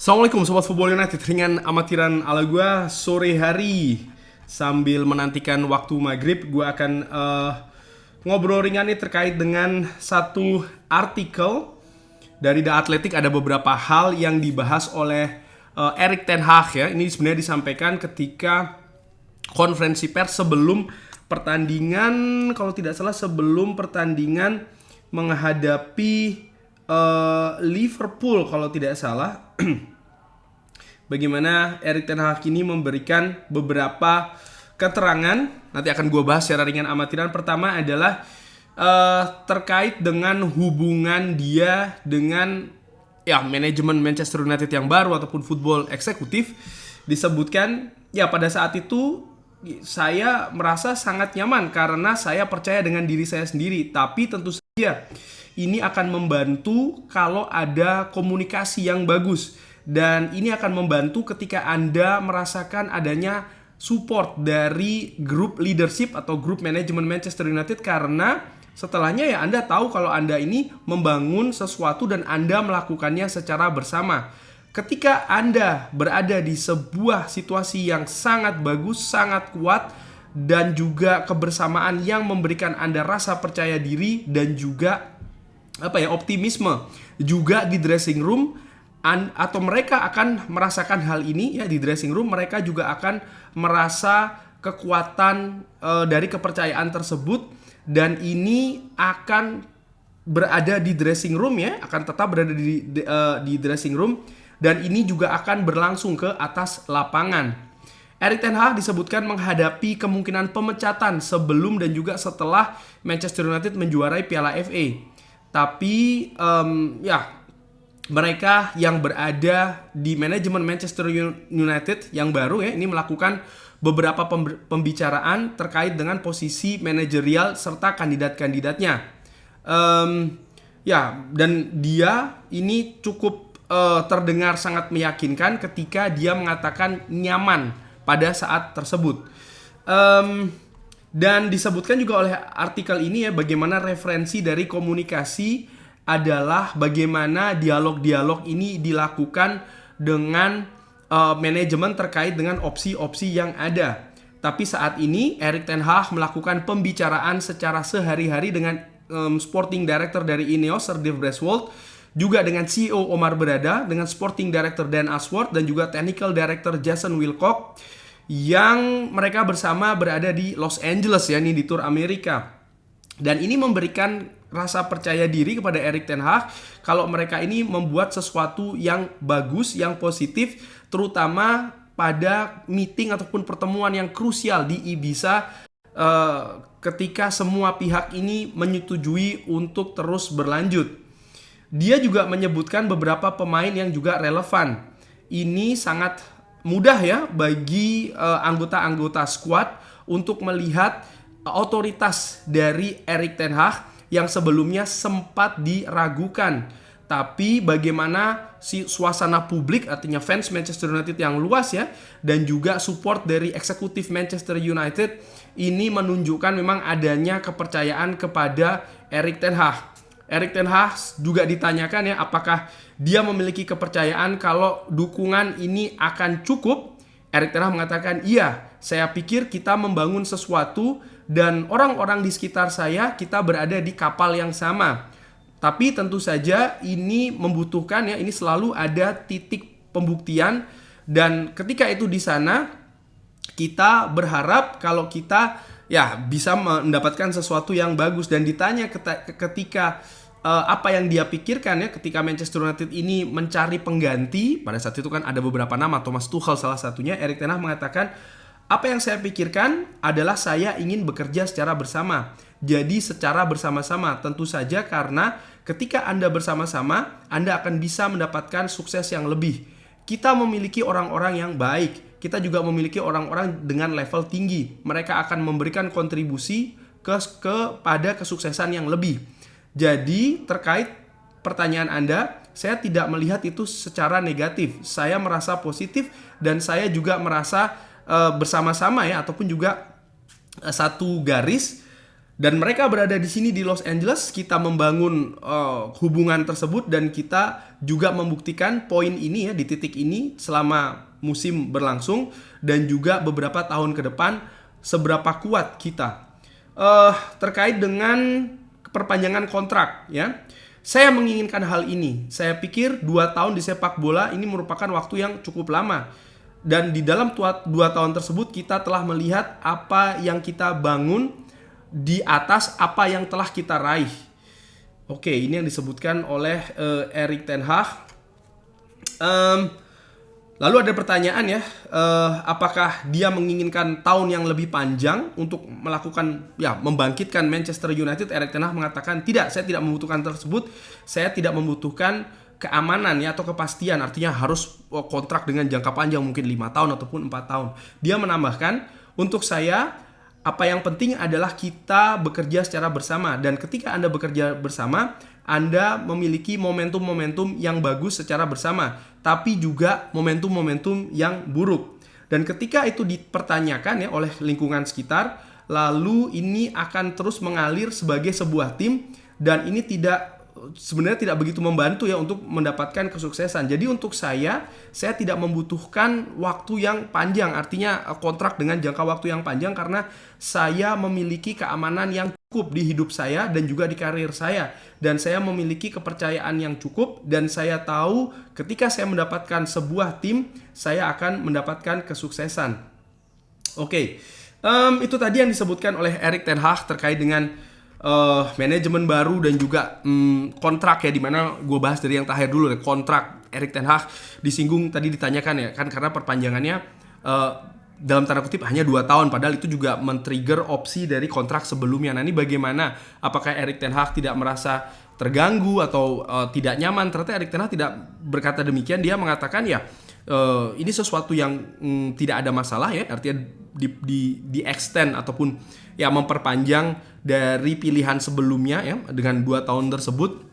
Assalamualaikum Sobat Football United, ringan amatiran ala gue sore hari. Sambil menantikan waktu maghrib, gue akan ngobrol ringan nih terkait dengan satu artikel dari The Athletic. Ada beberapa hal yang dibahas oleh Erik ten Hag ya. Ini sebenarnya disampaikan ketika konferensi pers sebelum pertandingan, kalau tidak salah sebelum pertandingan menghadapi Liverpool kalau tidak salah. Bagaimana Erik ten Hag ini memberikan beberapa keterangan, nanti akan gue bahas secara ringan amatiran. Pertama adalah terkait dengan hubungan dia dengan manajemen Manchester United yang baru ataupun football eksekutif. Disebutkan pada saat itu saya merasa sangat nyaman karena saya percaya dengan diri saya sendiri, tapi tentu saja ini akan membantu kalau ada komunikasi yang bagus. Dan ini akan membantu ketika Anda merasakan adanya support dari grup leadership atau grup manajemen Manchester United, karena setelahnya Anda tahu kalau Anda ini membangun sesuatu dan Anda melakukannya secara bersama. Ketika Anda berada di sebuah situasi yang sangat bagus, sangat kuat, dan juga kebersamaan yang memberikan Anda rasa percaya diri dan juga optimisme juga di dressing room, atau mereka akan merasakan hal ini di dressing room. Mereka juga akan merasa kekuatan dari kepercayaan tersebut, dan ini akan berada di dressing room akan tetap berada di dressing room, dan ini juga akan berlangsung ke atas lapangan. Erik ten Hag disebutkan menghadapi kemungkinan pemecatan sebelum dan juga setelah Manchester United menjuarai Piala FA. Tapi mereka yang berada di manajemen Manchester United yang baru ini melakukan beberapa pembicaraan terkait dengan posisi manajerial serta kandidat-kandidatnya. Dan dia ini cukup terdengar sangat meyakinkan ketika dia mengatakan nyaman pada saat tersebut. Dan disebutkan juga oleh artikel ini bagaimana referensi dari komunikasi adalah bagaimana dialog-dialog ini dilakukan dengan manajemen terkait dengan opsi-opsi yang ada. Tapi saat ini Erik ten Hag melakukan pembicaraan secara sehari-hari dengan sporting director dari Ineos, Sir Dave Brasswold, juga dengan CEO Omar Berada, dengan sporting director Dan Ashworth, dan juga technical director Jason Wilcock, yang mereka bersama berada di Los Angeles ini di Tour Amerika. Dan ini memberikan rasa percaya diri kepada Erik ten Hag kalau mereka ini membuat sesuatu yang bagus, yang positif, terutama pada meeting ataupun pertemuan yang krusial di Ibiza ketika semua pihak ini menyetujui untuk terus berlanjut. Dia juga menyebutkan beberapa pemain yang juga relevan. Ini sangat mudah bagi anggota-anggota skuad untuk melihat otoritas dari Erik ten Hag yang sebelumnya sempat diragukan. Tapi bagaimana suasana publik, artinya fans Manchester United yang luas dan juga support dari eksekutif Manchester United ini menunjukkan memang adanya kepercayaan kepada Erik ten Hag. Erik ten Hag juga ditanyakan apakah dia memiliki kepercayaan kalau dukungan ini akan cukup. Erik ten Hag mengatakan, iya, saya pikir kita membangun sesuatu dan orang-orang di sekitar saya, kita berada di kapal yang sama. Tapi tentu saja ini membutuhkan ini selalu ada titik pembuktian, dan ketika itu di sana kita berharap kalau kita bisa mendapatkan sesuatu yang bagus. Dan ditanya ketika apa yang dia pikirkan ketika Manchester United ini mencari pengganti. Pada saat itu kan ada beberapa nama, Thomas Tuchel salah satunya. Erik ten Hag mengatakan, apa yang saya pikirkan adalah saya ingin bekerja secara bersama. Jadi secara bersama-sama, tentu saja karena ketika Anda bersama-sama, Anda akan bisa mendapatkan sukses yang lebih. Kita memiliki orang-orang yang baik. Kita juga memiliki orang-orang dengan level tinggi. Mereka akan memberikan kontribusi kepada kesuksesan yang lebih. Jadi terkait pertanyaan Anda, saya tidak melihat itu secara negatif. Saya merasa positif dan saya juga merasa bersama-sama ataupun juga satu garis. Dan mereka berada di sini di Los Angeles, kita membangun hubungan tersebut dan kita juga membuktikan poin ini ya di titik ini selama musim berlangsung dan juga beberapa tahun ke depan seberapa kuat kita. Terkait dengan perpanjangan kontrak ya. Saya menginginkan hal ini. Saya pikir 2 tahun di sepak bola ini merupakan waktu yang cukup lama. Dan di dalam 2 tahun tersebut kita telah melihat apa yang kita bangun di atas apa yang telah kita raih. Oke, ini yang disebutkan oleh Erik ten Hag. Lalu ada pertanyaan ya, apakah dia menginginkan tahun yang lebih panjang untuk melakukan membangkitkan Manchester United? Erik ten Hag mengatakan tidak, saya tidak membutuhkan tersebut. Saya tidak membutuhkan keamanan ya atau kepastian, artinya harus kontrak dengan jangka panjang mungkin 5 tahun ataupun 4 tahun. Dia menambahkan, untuk saya apa yang penting adalah kita bekerja secara bersama, dan ketika Anda bekerja bersama, Anda memiliki momentum-momentum yang bagus secara bersama, tapi juga momentum-momentum yang buruk. Dan ketika itu dipertanyakan ya oleh lingkungan sekitar, lalu ini akan terus mengalir sebagai sebuah tim, dan ini sebenarnya tidak begitu membantu ya untuk mendapatkan kesuksesan. Jadi untuk saya tidak membutuhkan waktu yang panjang, artinya kontrak dengan jangka waktu yang panjang, karena saya memiliki keamanan yang cukup di hidup saya dan juga di karir saya, dan saya memiliki kepercayaan yang cukup, dan saya tahu ketika saya mendapatkan sebuah tim, saya akan mendapatkan kesuksesan. Oke, itu tadi yang disebutkan oleh Erik ten Hag terkait dengan manajemen baru dan juga kontrak ya, dimana gue bahas dari yang terakhir dulu deh, kontrak Erik ten Hag disinggung tadi, ditanyakan ya kan, karena perpanjangannya dalam tanda kutip hanya 2 tahun, padahal itu juga men-trigger opsi dari kontrak sebelumnya. Nah ini bagaimana, apakah Erik ten Hag tidak merasa terganggu atau tidak nyaman? Ternyata Erik ten Hag tidak berkata demikian. Dia mengatakan ya ini sesuatu yang tidak ada masalah ya, artinya di extend ataupun ya memperpanjang dari pilihan sebelumnya ya dengan 2 tahun tersebut.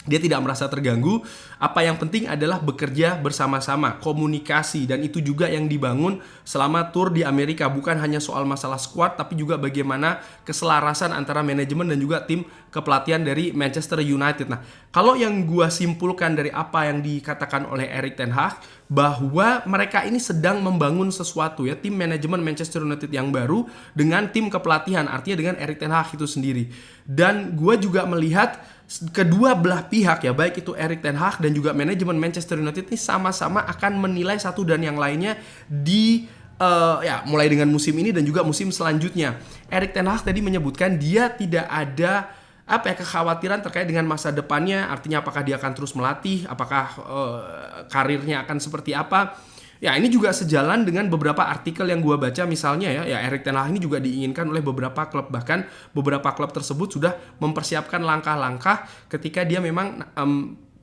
Dia tidak merasa terganggu. Apa yang penting adalah bekerja bersama-sama, komunikasi, dan itu juga yang dibangun selama tour di Amerika. Bukan hanya soal masalah squad, tapi juga bagaimana keselarasan antara manajemen dan juga tim kepelatihan dari Manchester United. Nah, kalau yang gua simpulkan dari apa yang dikatakan oleh Erik ten Hag, bahwa mereka ini sedang membangun sesuatu ya, tim manajemen Manchester United yang baru dengan tim kepelatihan, artinya dengan Erik ten Hag itu sendiri. Dan gua juga melihat kedua belah pihak ya, baik itu Erik ten Hag dan juga manajemen Manchester United ini sama-sama akan menilai satu dan yang lainnya di mulai dengan musim ini dan juga musim selanjutnya. Erik ten Hag tadi menyebutkan dia tidak ada kekhawatiran terkait dengan masa depannya, artinya apakah dia akan terus melatih, apakah karirnya akan seperti apa. Ya ini juga sejalan dengan beberapa artikel yang gue baca, misalnya ya Erik ten Hag ini juga diinginkan oleh beberapa klub, bahkan beberapa klub tersebut sudah mempersiapkan langkah-langkah ketika dia memang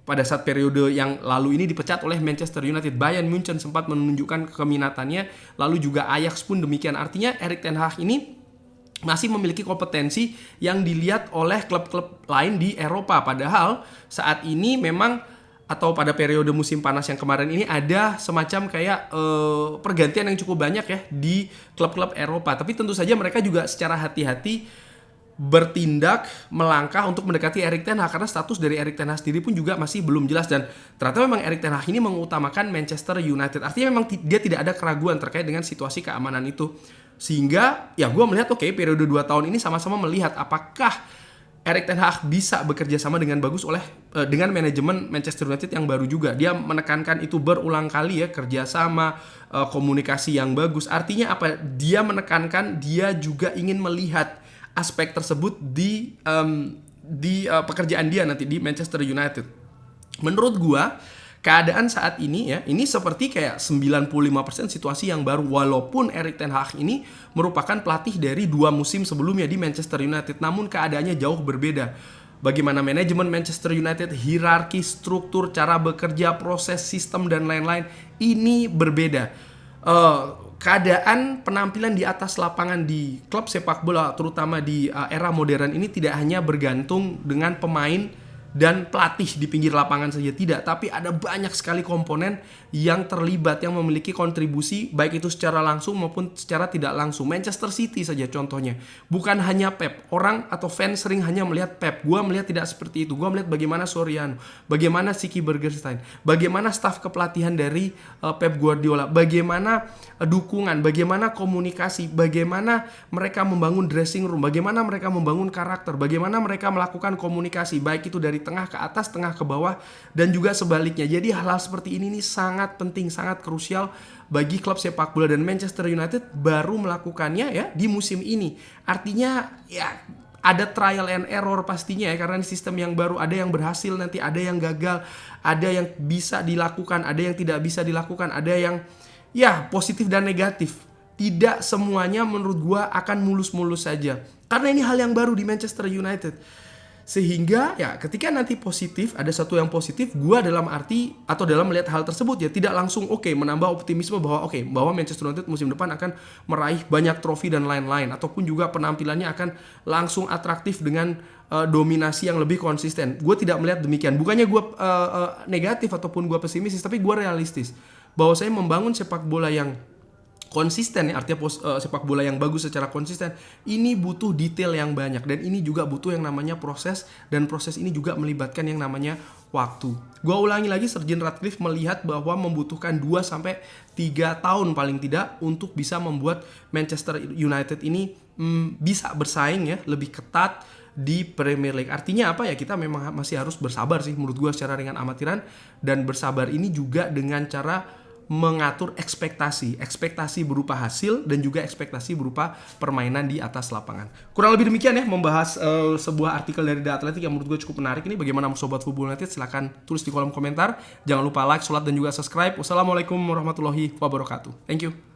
pada saat periode yang lalu ini dipecat oleh Manchester United. Bayern Munchen sempat menunjukkan keminatannya, lalu juga Ajax pun demikian. Artinya Erik ten Hag ini masih memiliki kompetensi yang dilihat oleh klub-klub lain di Eropa. Padahal saat ini memang, atau pada periode musim panas yang kemarin ini, ada semacam kayak pergantian yang cukup banyak ya di klub-klub Eropa. Tapi tentu saja mereka juga secara hati-hati bertindak, melangkah untuk mendekati Erik ten Hag, karena status dari Erik ten Hag sendiri pun juga masih belum jelas. Dan ternyata memang Erik ten Hag ini mengutamakan Manchester United. Artinya memang dia tidak ada keraguan terkait dengan situasi keamanan itu. Sehingga ya gue melihat periode 2 tahun ini sama-sama melihat apakah Erik ten Hag bisa bekerja sama dengan bagus dengan manajemen Manchester United yang baru juga. Dia menekankan itu berulang kali ya, kerjasama, komunikasi yang bagus. Artinya apa? Dia menekankan, dia juga ingin melihat aspek tersebut di pekerjaan dia nanti di Manchester United. Menurut gua, keadaan saat ini ya, ini seperti kayak 95% situasi yang baru, walaupun Erik ten Hag ini merupakan pelatih dari 2 musim sebelumnya di Manchester United, namun keadaannya jauh berbeda. Bagaimana manajemen Manchester United, hierarki, struktur, cara bekerja, proses, sistem, dan lain-lain, ini berbeda. Keadaan penampilan di atas lapangan di klub sepak bola, terutama di era modern ini, tidak hanya bergantung dengan pemain dan pelatih di pinggir lapangan saja tidak, tapi ada banyak sekali komponen yang terlibat yang memiliki kontribusi baik itu secara langsung maupun secara tidak langsung. Manchester City saja contohnya, bukan hanya Pep. Orang atau fans sering hanya melihat Pep. Gua melihat tidak seperti itu. Gua melihat bagaimana Soriano, bagaimana Siki Bergerstein, bagaimana staf kepelatihan dari Pep Guardiola, bagaimana dukungan, bagaimana komunikasi, bagaimana mereka membangun dressing room, bagaimana mereka membangun karakter, bagaimana mereka melakukan komunikasi baik itu dari tengah ke atas, tengah ke bawah, dan juga sebaliknya. Jadi hal-hal seperti ini nih sangat penting, sangat krusial bagi klub sepak bola, dan Manchester United baru melakukannya ya di musim ini. Artinya ya ada trial and error pastinya ya, karena sistem yang baru, ada yang berhasil, nanti ada yang gagal, ada yang bisa dilakukan, ada yang tidak bisa dilakukan, ada yang ya positif dan negatif. Tidak semuanya menurut gua akan mulus-mulus saja, karena ini hal yang baru di Manchester United. Sehingga ya ketika nanti positif, ada satu yang positif, gua dalam arti atau dalam melihat hal tersebut ya tidak langsung menambah optimisme bahwa Manchester United musim depan akan meraih banyak trofi dan lain-lain, ataupun juga penampilannya akan langsung atraktif dengan dominasi yang lebih konsisten. Gue tidak melihat demikian. Bukannya gue negatif ataupun gue pesimis, tapi gue realistis bahwa saya membangun sepak bola yang konsisten ya, artinya sepak bola yang bagus secara konsisten ini butuh detail yang banyak, dan ini juga butuh yang namanya proses, dan proses ini juga melibatkan yang namanya waktu. Gua ulangi lagi, Sir Jim Ratcliffe melihat bahwa membutuhkan 2-3 tahun paling tidak untuk bisa membuat Manchester United ini bisa bersaing ya lebih ketat di Premier League. Artinya apa ya, kita memang masih harus bersabar sih menurut gua secara ringan amatiran, dan bersabar ini juga dengan cara mengatur ekspektasi berupa hasil dan juga ekspektasi berupa permainan di atas lapangan. Kurang lebih demikian ya, membahas sebuah artikel dari The Athletic yang menurut gue cukup menarik ini. Bagaimana Sobat Football United? Silahkan tulis di kolom komentar. Jangan lupa like, share, dan juga subscribe. Wassalamualaikum warahmatullahi wabarakatuh. Thank you.